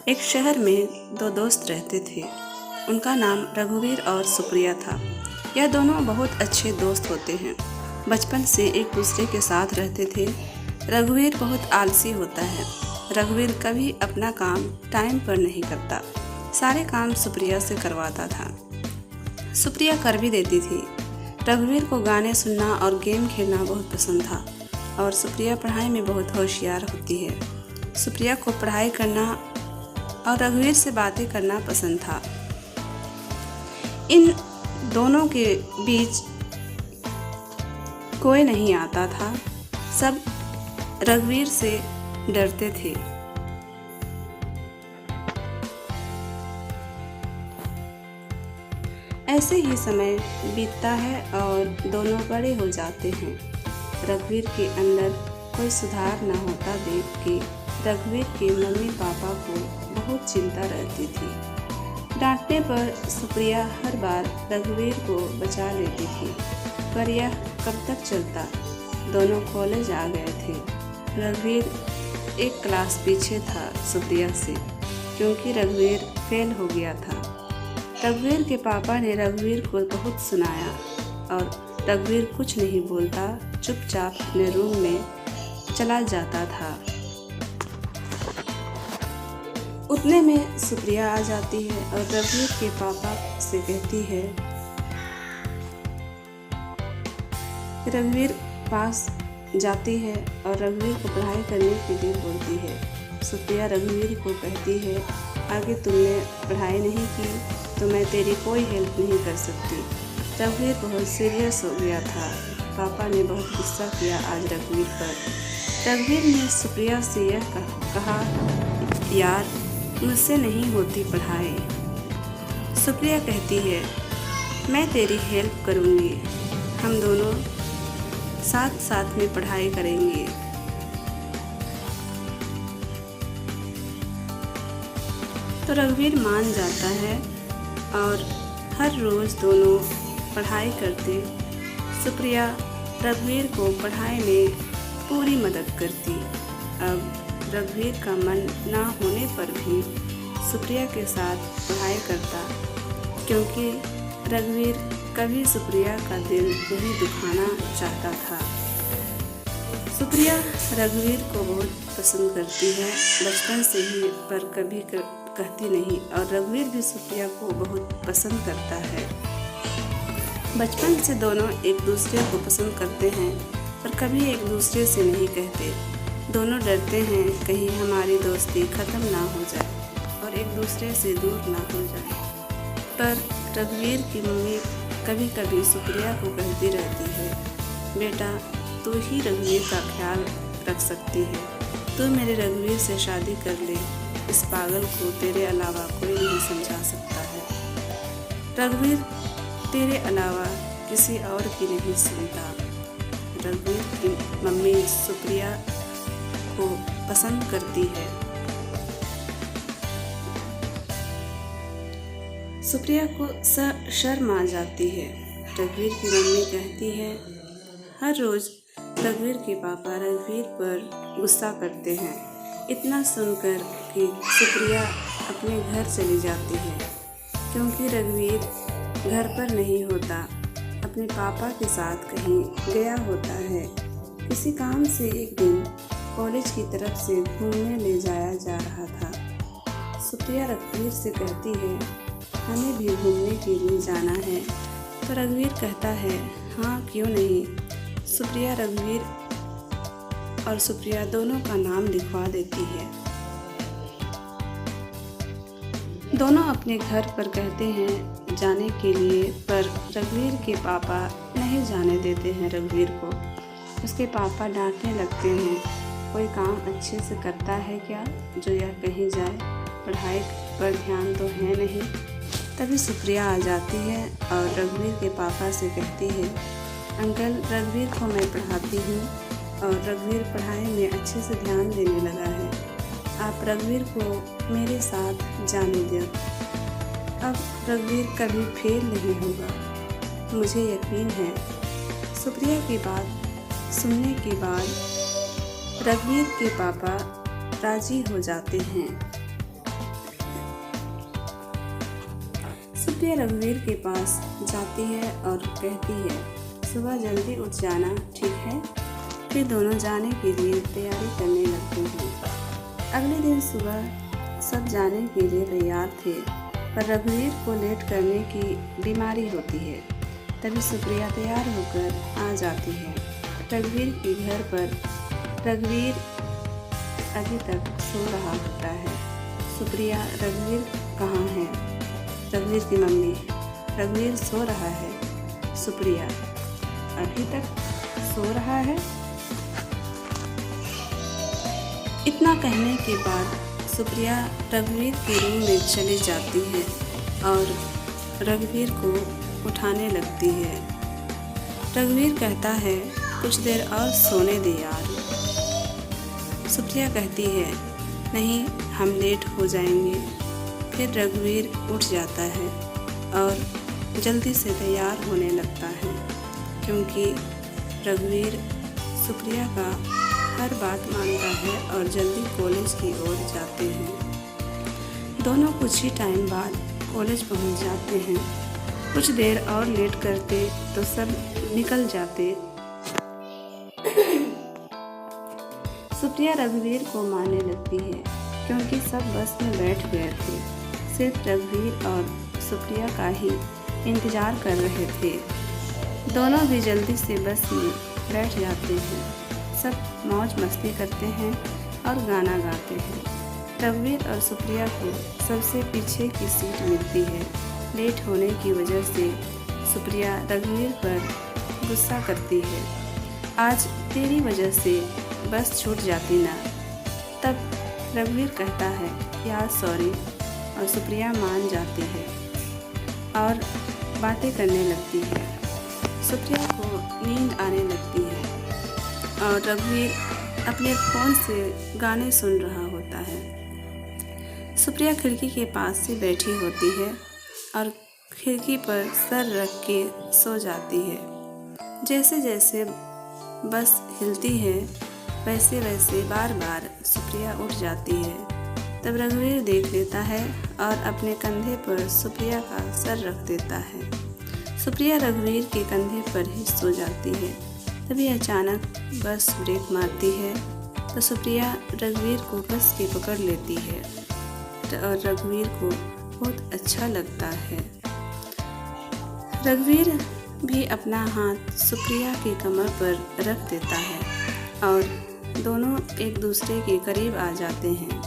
एक शहर में दो दोस्त रहते थे। उनका नाम रघुवीर और सुप्रिया था। यह दोनों बहुत अच्छे दोस्त होते हैं। बचपन से एक दूसरे के साथ रहते थे। रघुवीर बहुत आलसी होता है। रघुवीर कभी अपना काम टाइम पर नहीं करता। सारे काम सुप्रिया से करवाता था। सुप्रिया कर भी देती थी। रघुवीर को गाने सुनना और गेम खेलना बहुत पसंद था और सुप्रिया पढ़ाई में बहुत होशियार होती है। सुप्रिया को पढ़ाई करना और रघुवीर से बातें करना पसंद था। इन दोनों के बीच कोई नहीं आता था। सब रघुवीर से डरते थे। ऐसे ही समय बीतता है और दोनों बड़े हो जाते हैं। रघुवीर के अंदर कोई सुधार न होता देख के रघुवीर के मम्मी पापा को बहुत चिंता रहती थी। डांटने पर सुप्रिया हर बार रघुवीर को बचा लेती थी, पर यह कब तक चलता। दोनों कॉलेज आ गए थे। रघुवीर एक क्लास पीछे था सुप्रिया से, क्योंकि रघुवीर फेल हो गया था। रघुवीर के पापा ने रघुवीर को बहुत सुनाया और रघुवीर कुछ नहीं बोलता, चुपचाप अपने रूम में चला जाता था। उतने में सुप्रिया आ जाती है और रघुवीर के पापा से कहती है। रघुवीर पास जाती है और रघुवीर को पढ़ाई करने के लिए बोलती है। सुप्रिया रघुवीर को कहती है, आगे तुमने पढ़ाई नहीं की तो मैं तेरी कोई हेल्प नहीं कर सकती। रघुवीर बहुत सीरियस हो गया था। पापा ने बहुत गुस्सा किया आज रघुवीर पर। रघुवीर ने सुप्रिया से यह कहा, यार मुझसे नहीं होती पढ़ाई। सुप्रिया कहती है, मैं तेरी हेल्प करूँगी, हम दोनों साथ साथ में पढ़ाई करेंगे। तो रघुवीर मान जाता है और हर रोज़ दोनों पढ़ाई करते। सुप्रिया रघुवीर को पढ़ाई में पूरी मदद करती। अब रघुवीर का मन ना होने पर भी सुप्रिया के साथ पढ़ाई करता, क्योंकि रघुवीर कभी सुप्रिया का दिल नहीं दुखाना चाहता था। सुप्रिया रघुवीर को बहुत पसंद करती है बचपन से ही, पर कभी कहती नहीं, और रघुवीर भी सुप्रिया को बहुत पसंद करता है। बचपन से दोनों एक दूसरे को पसंद करते हैं, पर कभी एक दूसरे से नहीं कहते। दोनों डरते हैं कहीं हमारी दोस्ती ख़त्म ना हो जाए और एक दूसरे से दूर ना हो जाए। पर रघुवीर की मम्मी कभी कभी सुप्रिया को कहती रहती है, बेटा तू ही रघुवीर का ख्याल रख सकती है, तू मेरे रघुवीर से शादी कर ले, इस पागल को तेरे अलावा कोई नहीं समझा सकता है। रघुवीर तेरे अलावा किसी और की नहीं सुनता। रघुवीर की मम्मी सुप्रिया को पसंद करती है। सुप्रिया को शर्म आ जाती है। रघुवीर की मम्मी कहती है, हर रोज़ रघुवीर के पापा रघुवीर पर गुस्सा करते हैं। इतना सुनकर कि सुप्रिया अपने घर चली जाती है, क्योंकि रघुवीर घर पर नहीं होता, अपने पापा के साथ कहीं गया होता है। किसी काम से एक दिन कॉलेज की तरफ से घूमने ले जाया जा रहा था। सुप्रिया रघुवीर से कहती है, हमें भी घूमने के लिए जाना है। तो रघुवीर कहता है, हाँ क्यों नहीं। सुप्रिया रघुवीर और सुप्रिया दोनों का नाम लिखवा देती है। दोनों अपने घर पर कहते हैं जाने के लिए, पर रघुवीर के पापा नहीं जाने देते हैं रघुवीर को। उसके पापा डांटने लगते हैं, कोई काम अच्छे से करता है क्या जो यह कहीं जाए, पढ़ाई पर ध्यान तो है नहीं। तभी सुप्रिया आ जाती है और रघुवीर के पापा से कहती है, अंकल रघुवीर को मैं पढ़ाती हूँ और रघुवीर पढ़ाई में अच्छे से ध्यान देने लगा है, आप रघुवीर को मेरे साथ जाने दें। अब रघुवीर कभी फेल नहीं होगा, मुझे यकीन है। सुप्रिया की बात सुनने के बाद रघुवीर के पापा राजी हो जाते हैं। सुप्रिया रघुवीर के पास जाती है और कहती है, सुबह जल्दी उठ जाना, ठीक है। फिर दोनों जाने के लिए तैयारी करने लगते हैं। अगले दिन सुबह सब जाने के लिए तैयार थे, पर रघुवीर को लेट करने की बीमारी होती है। तभी सुप्रिया तैयार होकर आ जाती है रघुवीर के घर पर। रघुवीर अभी तक सो रहा होता है। सुप्रिया, रघुवीर कहाँ है? रघुवीर की मम्मी, रघुवीर सो रहा है। सुप्रिया, अभी तक सो रहा है? इतना कहने के बाद सुप्रिया रघुवीर के रूम में चली जाती है और रघुवीर को उठाने लगती है। रघुवीर कहता है, कुछ देर और सोने दे यार। सुप्रिया कहती है, नहीं, हम लेट हो जाएंगे। फिर रघुवीर उठ जाता है और जल्दी से तैयार होने लगता है, क्योंकि रघुवीर सुप्रिया का हर बात मानता है और जल्दी कॉलेज की ओर जाते हैं। दोनों कुछ ही टाइम बाद कॉलेज पहुंच जाते हैं। कुछ देर और लेट करते तो सब निकल जाते। सुप्रिया रघुवीर को मारने लगती है, क्योंकि सब बस में बैठ गए थे। सिर्फ रघुवीर और सुप्रिया का ही इंतज़ार कर रहे थे। दोनों भी जल्दी से बस में बैठ जाते हैं। सब मौज मस्ती करते हैं और गाना गाते हैं। रघुवीर और सुप्रिया को सबसे पीछे की सीट मिलती है। लेट होने की वजह से सुप्रिया रघुवीर पर गुस्सा करती है, आज तेरी वजह से बस छूट जाती ना। तब रघुवीर कहता है, यार सॉरी, और सुप्रिया मान जाती है और बातें करने लगती है। सुप्रिया को नींद आने लगती है और रघुवीर अपने फ़ोन से गाने सुन रहा होता है। सुप्रिया खिड़की के पास से बैठी होती है और खिड़की पर सर रख के सो जाती है। जैसे जैसे बस हिलती है वैसे वैसे बार बार सुप्रिया उठ जाती है। तब रघुवीर देख लेता है और अपने कंधे पर सुप्रिया का सर रख देता है। सुप्रिया रघुवीर के कंधे पर ही सो जाती है। तभी अचानक बस ब्रेक मारती है तो सुप्रिया रघुवीर को कस के पकड़ लेती है और रघुवीर को बहुत अच्छा लगता है। रघुवीर भी अपना हाथ सुप्रिया की कमर पर रख देता है और दोनों एक दूसरे के करीब आ जाते हैं।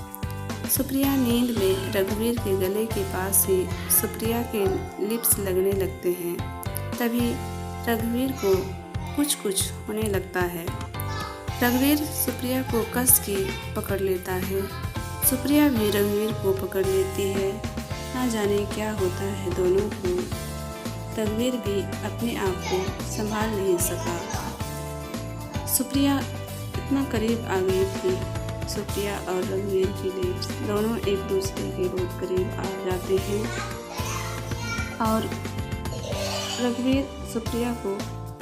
सुप्रिया नींद में रघुवीर के गले के पास ही सुप्रिया के लिप्स लगने लगते हैं। तभी रघुवीर को कुछ कुछ होने लगता है। रघुवीर सुप्रिया को कस के पकड़ लेता है। सुप्रिया भी रघुवीर को पकड़ लेती है। ना जाने क्या होता है दोनों को। रघुवीर भी अपने आप को संभाल नहीं सका। सुप्रिया इतना करीब आ गई थी। सुप्रिया और रघुवीर की लिप्स दोनों एक दूसरे के बहुत करीब आ जाते हैं और रघुवीर सुप्रिया को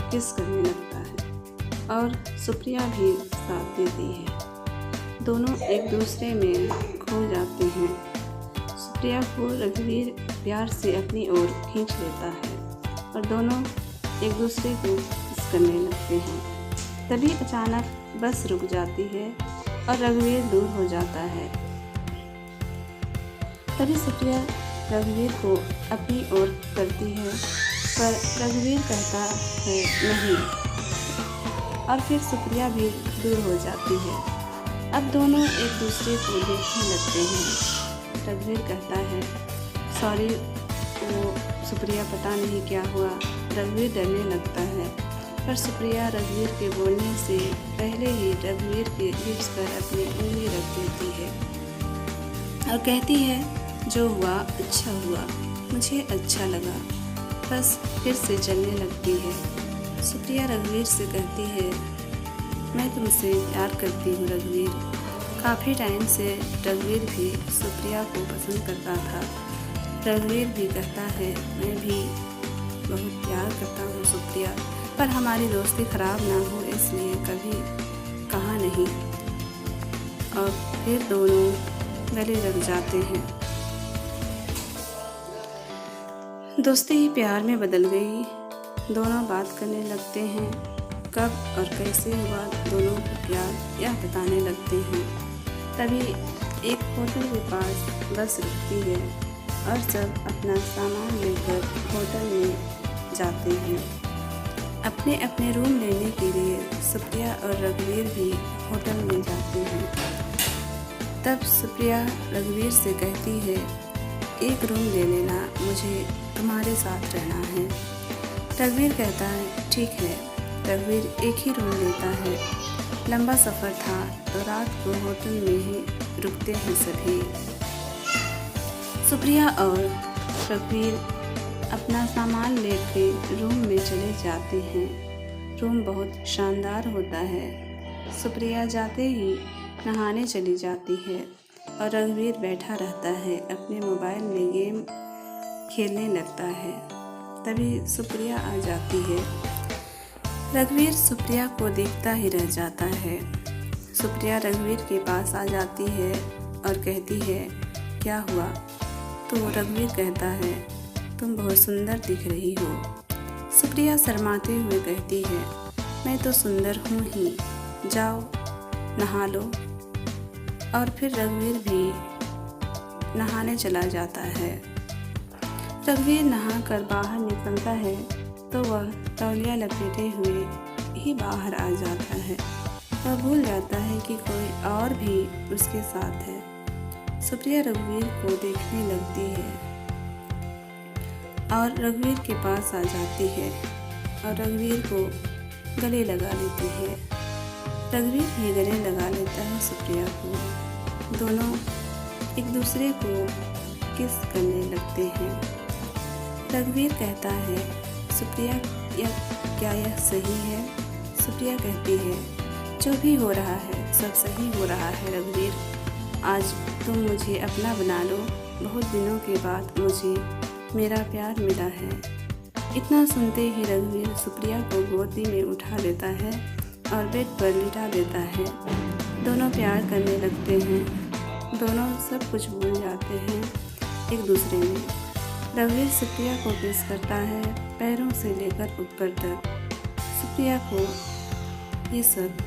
किस करने लगता है और सुप्रिया भी साथ देती है। दोनों एक दूसरे में खो जाते हैं। सुप्रिया को रघुवीर प्यार से अपनी ओर खींच लेता है और दोनों एक दूसरे को किस करने लगते हैं। तभी अचानक बस रुक जाती है और रघुवीर दूर हो जाता है। तभी सुप्रिया रघुवीर को अपनी ओर करती है, पर रघुवीर कहता है नहीं, और फिर सुप्रिया भी दूर हो जाती है। अब दोनों एक दूसरे को देखने लगते हैं। रघुवीर कहता है, सॉरी, वो सुप्रिया पता नहीं क्या हुआ। रघुवीर डरने लगता है, पर सुप्रिया रघुवीर के बोलने से पहले ही रघुवीर के लिप्स पर अपनी उंगली रख देती है और कहती है, जो हुआ अच्छा हुआ, मुझे अच्छा लगा। बस फिर से चलने लगती है। सुप्रिया रघुवीर से कहती है, मैं तुमसे प्यार करती हूँ रघुवीर। काफ़ी टाइम से रघुवीर भी सुप्रिया को पसंद करता था। रघुवीर भी कहता है, मैं भी बहुत प्यार करता हूँ सुप्रिया, पर हमारी दोस्ती ख़राब ना हो इसलिए कभी कहा नहीं। और फिर दोनों गले लग जाते हैं। दोस्ती ही प्यार में बदल गई। दोनों बात करने लगते हैं। कब और कैसे हुआ दोनों को प्यार यह बताने लगते हैं। तभी एक होटल के पास बस रुकती है और सब अपना सामान लेकर होटल में जाते हैं। अपने अपने रूम लेने के लिए सुप्रिया और रघुवीर भी होटल में जाते हैं। तब सुप्रिया रघुवीर से कहती है, एक रूम ले लेना, मुझे तुम्हारे साथ रहना है। रघुवीर कहता है, ठीक है। रघुवीर एक ही रूम लेता है। लंबा सफ़र था तो रात को होटल में ही रुकते हैं सभी। सुप्रिया और रघुवीर अपना सामान लेके रूम में चले जाते हैं। रूम बहुत शानदार होता है। सुप्रिया जाते ही नहाने चली जाती है और रघुवीर बैठा रहता है, अपने मोबाइल में गेम खेलने लगता है। तभी सुप्रिया आ जाती है। रघुवीर सुप्रिया को देखता ही रह जाता है। सुप्रिया रघुवीर के पास आ जाती है और कहती है, क्या हुआ? तो रघुवीर कहता है, तुम बहुत सुंदर दिख रही हो। सुप्रिया शर्माते हुए कहती है, मैं तो सुंदर हूँ ही, जाओ नहा लो। और फिर रघुवीर भी नहाने चला जाता है। रघुवीर नहाकर बाहर निकलता है तो वह तौलिया लपेटे हुए ही बाहर आ जाता है। वह भूल जाता है कि कोई और भी उसके साथ है। सुप्रिया रघुवीर को देखने लगती है और रघुवीर के पास आ जाती है और रघुवीर को गले लगा लेती है। रघुवीर भी गले लगा लेता है सुप्रिया को। दोनों एक दूसरे को किस करने लगते हैं। रघुवीर कहता है, सुप्रिया क्या यह सही है? सुप्रिया कहती है, जो भी हो रहा है सब सही हो रहा है रघुवीर। आज तुम मुझे अपना बना लो। बहुत दिनों के बाद मुझे मेरा प्यार मिला है। इतना सुनते ही रघुवीर सुप्रिया को गोदी में उठा लेता है और बेड पर लिटा देता है। दोनों प्यार करने लगते हैं। दोनों सब कुछ भूल जाते हैं एक दूसरे में। रघुवीर सुप्रिया को किस करता है, पैरों से लेकर ऊपर तक। सुप्रिया को ये सब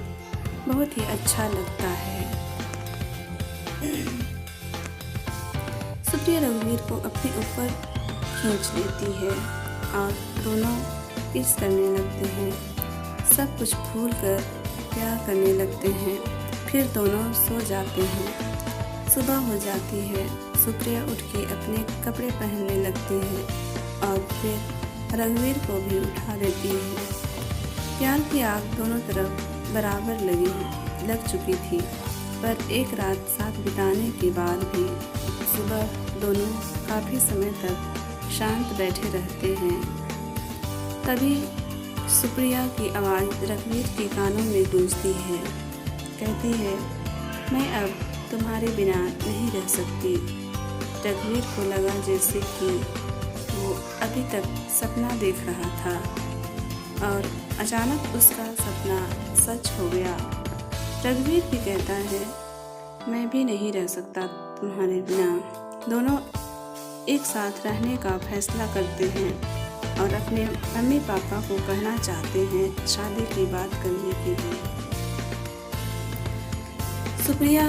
बहुत ही अच्छा लगता है। सुप्रिया रघुवीर को अपने ऊपर खींच लेती है और दोनों किस करने लगते हैं। सब कुछ भूलकर प्यार करने लगते हैं। फिर दोनों सो जाते हैं। सुबह हो जाती है। सुप्रिया उठ के अपने कपड़े पहनने लगती है और फिर रघुवीर को भी उठा लेती है। प्यार की आग दोनों तरफ बराबर लग चुकी थी, पर एक रात साथ बिताने के बाद भी सुबह दोनों काफ़ी समय तक शांत बैठे रहते हैं। तभी सुप्रिया की आवाज़ रघुवीर के कानों में गूंजती है। कहती है, मैं अब तुम्हारे बिना नहीं रह सकती। रघुवीर को लगा जैसे कि वो अभी तक सपना देख रहा था और अचानक उसका सपना सच हो गया। रघुवीर भी कहता है, मैं भी नहीं रह सकता तुम्हारे बिना। दोनों एक साथ रहने का फैसला करते हैं और अपने मम्मी पापा को कहना चाहते हैं शादी की बात करने के लिए। सुप्रिया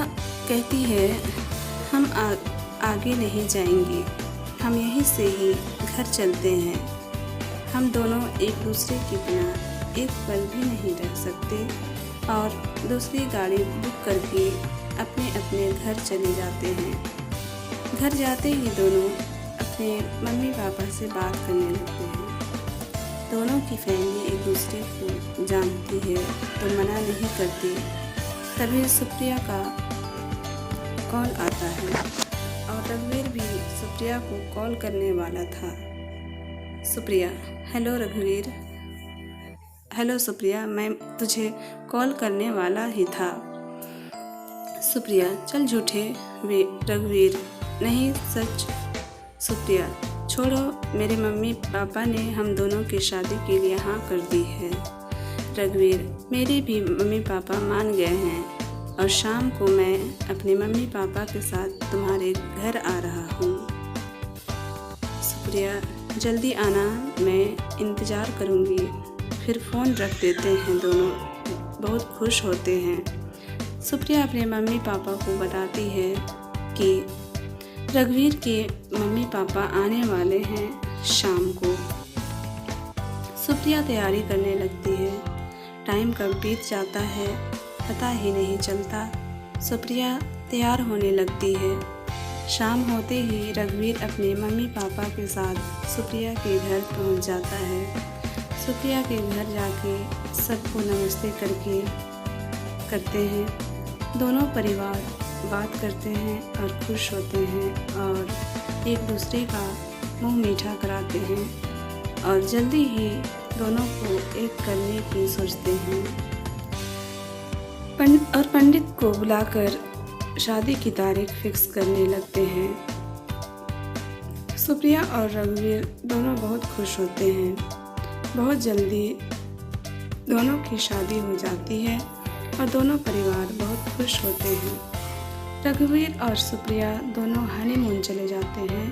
कहती है, हम आगे नहीं जाएंगे, हम यहीं से ही घर चलते हैं। हम दोनों एक दूसरे के बिना एक पल भी नहीं रह सकते। और दूसरी गाड़ी बुक करके अपने अपने घर चले जाते हैं। घर जाते ही दोनों अपने मम्मी पापा से बात करने लगते हैं। दोनों की फैमिली एक दूसरे को जानती है तो मना नहीं करती। तभी सुप्रिया का कॉल आता है और रघुवीर भी सुप्रिया को कॉल करने वाला था। सुप्रिया, हेलो रघुवीर। हेलो सुप्रिया, मैं तुझे कॉल करने वाला ही था। सुप्रिया, चल झूठे रघुवीर, नहीं सच। सुप्रिया, छोड़ो, मेरे मम्मी पापा ने हम दोनों की शादी के लिए हाँ कर दी है। रघुवीर, मेरे भी मम्मी पापा मान गए हैं और शाम को मैं अपने मम्मी पापा के साथ तुम्हारे घर आ रहा हूँ। सुप्रिया, जल्दी आना, मैं इंतज़ार करूँगी। फिर फ़ोन रख देते हैं दोनों, बहुत खुश होते हैं। सुप्रिया अपने मम्मी पापा को बताती है कि रघुवीर के मम्मी पापा आने वाले हैं शाम को। सुप्रिया तैयारी करने लगती है। टाइम कब बीत जाता है पता ही नहीं चलता। सुप्रिया तैयार होने लगती है। शाम होते ही रघुवीर अपने मम्मी पापा के साथ सुप्रिया के घर पहुंच जाता है। सुप्रिया के घर जाके सबको नमस्ते करते हैं। दोनों परिवार बात करते हैं और खुश होते हैं और एक दूसरे का मुंह मीठा कराते हैं और जल्दी ही दोनों को एक करने की सोचते हैं। पंडित को बुलाकर शादी की तारीख फिक्स करने लगते हैं। सुप्रिया और रघुवीर दोनों बहुत खुश होते हैं। बहुत जल्दी दोनों की शादी हो जाती है और दोनों परिवार बहुत खुश होते हैं। रघुवीर और सुप्रिया दोनों हनीमून चले जाते हैं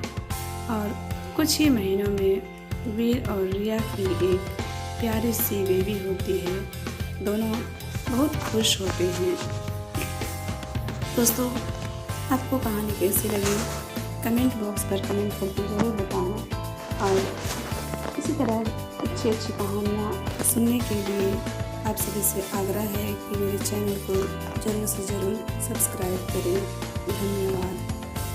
और कुछ ही महीनों में वीर और रिया की एक प्यारी सी बेबी होती है। दोनों बहुत खुश होते हैं। दोस्तों, आपको कहानी कैसी लगी कमेंट बॉक्स पर कमेंट करके ज़रूर बताना और इसी तरह अच्छी कहानियाँ सुनने के लिए आप सभी से आग्रह है कि मेरे चैनल को ज़रूर से ज़रूर सब्सक्राइब करें। धन्यवाद।